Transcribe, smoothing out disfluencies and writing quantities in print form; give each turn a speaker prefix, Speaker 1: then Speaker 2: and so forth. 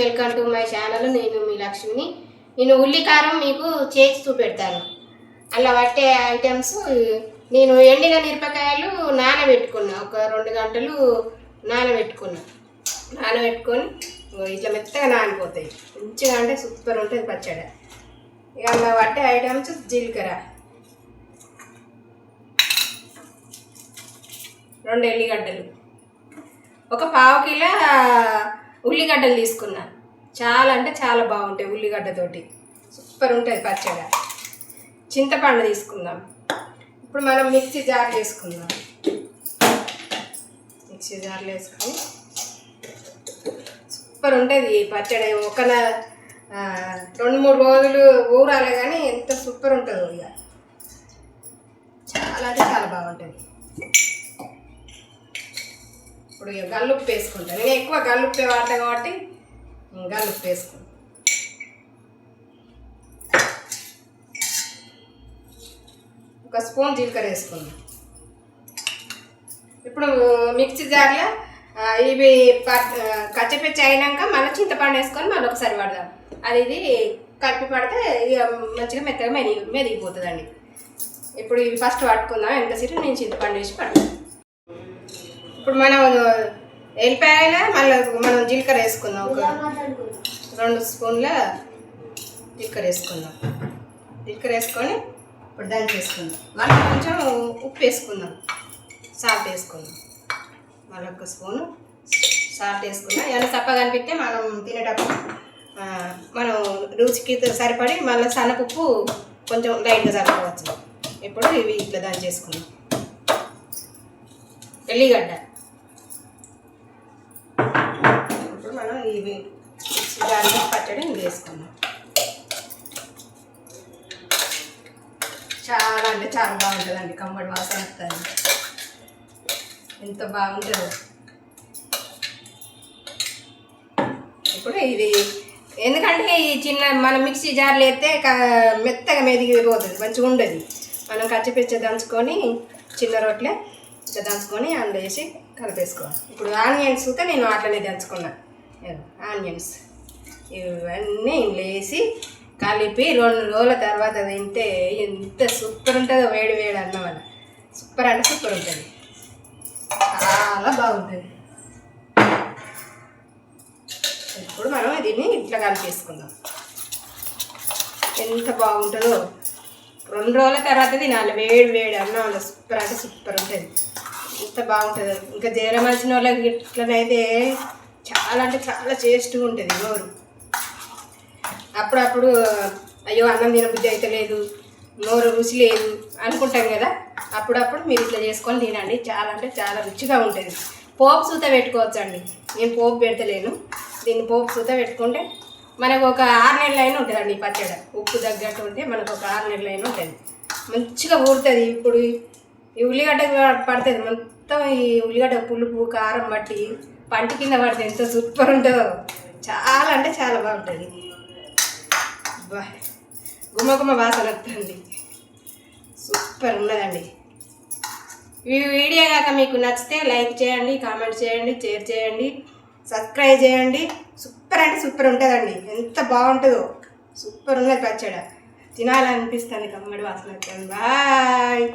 Speaker 1: Welcome to my channel. నేను మీ లక్ష్మిని. నేను ఉల్లి కారం మీకు చేసి చూపెడతాను. అలా పట్టే ఐటమ్స్ నేను ఎండిన మిరపకాయలు నానబెట్టుకున్నా. ఒక 2 గంటలు నానబెట్టుకొని ఇట్లా మెత్తగా నానిపోతాయి. మంచిగా అంటే సూపర్ ఉంటుంది పచ్చడి. ఇక అలా పట్టే ఐటమ్స్ జీలకర్ర, 2 ఎల్లిగడ్డలు, ఒక 1/2 కిలో ఉల్లిగడ్డలు తీసుకున్నా. చాలా అంటే చాలా బాగుంటాయి ఉల్లిగడ్డతోటి, సూపర్ ఉంటుంది పచ్చడి. చింతపండు తీసుకుందాం. ఇప్పుడు మనం మిక్సీ జార్లు వేసుకుందాం. మిక్సీ జార్లు వేసుకొని సూపర్ ఉంటుంది పచ్చడి. ఒక 2-3 రోజులు ఊరాలి కానీ ఎంత సూపర్ ఉంటుందో. ఇక చాలా అంటే చాలా బాగుంటుంది. ఇప్పుడు ఇక గల్లుప్పు వేసుకుంటాను. నేను ఎక్కువ గల్లుప్పే వాడతాను కాబట్టి గల్లుప్పు వేసుకుంటాను. ఒక స్పూన్ జీలకర్ర వేసుకుందాం. ఇప్పుడు మిక్సీ జార్లో ఇవి కచ్చపిచ్చి అయినాక మళ్ళీ చింతపండు వేసుకొని మళ్ళీ ఒకసారి పడదాం. ఇది కలిపి పడితే ఇక మంచిగా మెత్తగా మెదిగిపోతుందండి. ఇప్పుడు ఇవి ఫస్ట్ పట్టుకుందాం. ఎంతసేపు నేను చింతపండు వేసి పడతాను. ఇప్పుడు మనం ఎల్లిపాయల మళ్ళీ మనం జీలకర్ర వేసుకుందాం. ఒక 2 స్పూన్ల జీలకర్ర వేసుకుందాం. జీలకర్ర వేసుకొని ఇప్పుడు దంచి వేసుకుందాం. మళ్ళీ కొంచెం ఉప్పు వేసుకుందాం, సాల్ట్ వేసుకుందాం. మళ్ళీ 1 స్పూను సాల్ట్ వేసుకుందాం. ఏమైనా చప్పగా అనిపిస్తే మనం తినేటప్పుడు మనం రుచికి సరిపడి మళ్ళీ సన్నపుప్పు కొంచెం లైట్గా సరిపోవచ్చు. ఇప్పుడు ఇవి ఇట్లా దంచి వేసుకుందాం. ఎల్లిగడ్డ ఇప్పుడు మనం ఇవి దాంట్లో పచ్చడి వేసుకుందాం. చాలా అంటే చాలా బాగుంటుందండి. కమ్మడి వాసన వస్తుంది. ఎంత బాగుంటుందో. ఇప్పుడు ఇది ఎందుకంటే ఈ చిన్న మనం మిక్సీ జార్లు వేస్తే మెత్తగా మెదిగిపోతుంది, మంచిగా ఉండదు. మనం కచ్చిపిచ్చి దంచుకొని చిన్న రొట్టె ఇట్లా దంచుకొని అందులో వేసి కలిపేసుకోవాలి. ఇప్పుడు ఆనియన్స్ కూడా నేను అట్లనే దంచుకున్నాను. ఆనియన్స్ ఇవన్నీ ఇందులో వేసి కలిపి 2 రోజుల తర్వాత తింటే ఎంత సూపర్ ఉంటుందో. వేడి వేడి అన్నం వల్ల సూపర్ అంటే సూపర్ ఉంటుంది. చాలా బాగుంటుంది. ఇప్పుడు మనం దీన్ని ఇట్లా కలిపేసుకుందాం. ఎంత బాగుంటుందో. 2 రోజుల తర్వాత తినాలి వేడి వేడి అన్నం వల్ల. సూపర్ అంటే సూపర్ ఉంటుంది. ఎంత బాగుంటుందో. ఇంకా జ్వరం వచ్చిన వాళ్ళకి ఇట్లనైతే చాలా అంటే చాలా టేస్ట్గా ఉంటుంది నోరు. అప్పుడప్పుడు అయ్యో అన్నం తినబుద్ధి అయితే లేదు, నోరు రుచి లేదు అనుకుంటాం కదా. అప్పుడప్పుడు మీరు ఇట్లా చేసుకొని తినండి. చాలా అంటే చాలా రుచిగా ఉంటుంది. పోపు సూత పెట్టుకోవచ్చు అండి. నేను పోపు పెడతలేను. దీన్ని పోపు సూత పెట్టుకుంటే మనకు ఒక 6 నెలలైనా ఉంటుందండి పచ్చడి. ఉప్పు తగ్గట్టు ఉంటే మనకు ఒక 6 నెలలైనా ఉంటుంది. మంచిగా ఊరుతుంది. ఇప్పుడు ఈ ఉల్లిగడ్డ పడుతుంది మొత్తం. ఈ ఉల్లిగడ్డ పులుపు కారం బట్టి పంటి కింద పడితే ఎంత సూపర్ ఉంటుందో. చాలా అంటే చాలా బాగుంటుంది. గుమ్మ వాసన వస్తుంది. సూపర్ ఉన్నదండి. ఈ వీడియో కాక మీకు నచ్చితే లైక్ చేయండి, కామెంట్ చేయండి, షేర్ చేయండి, సబ్స్క్రైబ్ చేయండి. సూపర్ అంటే సూపర్ ఉంటుందండి. ఎంత బాగుంటుందో. సూపర్ ఉన్నది పచ్చడి. తినాలనిపిస్తుంది. కమ్మడి వాసన వస్తుంది. బాయ్.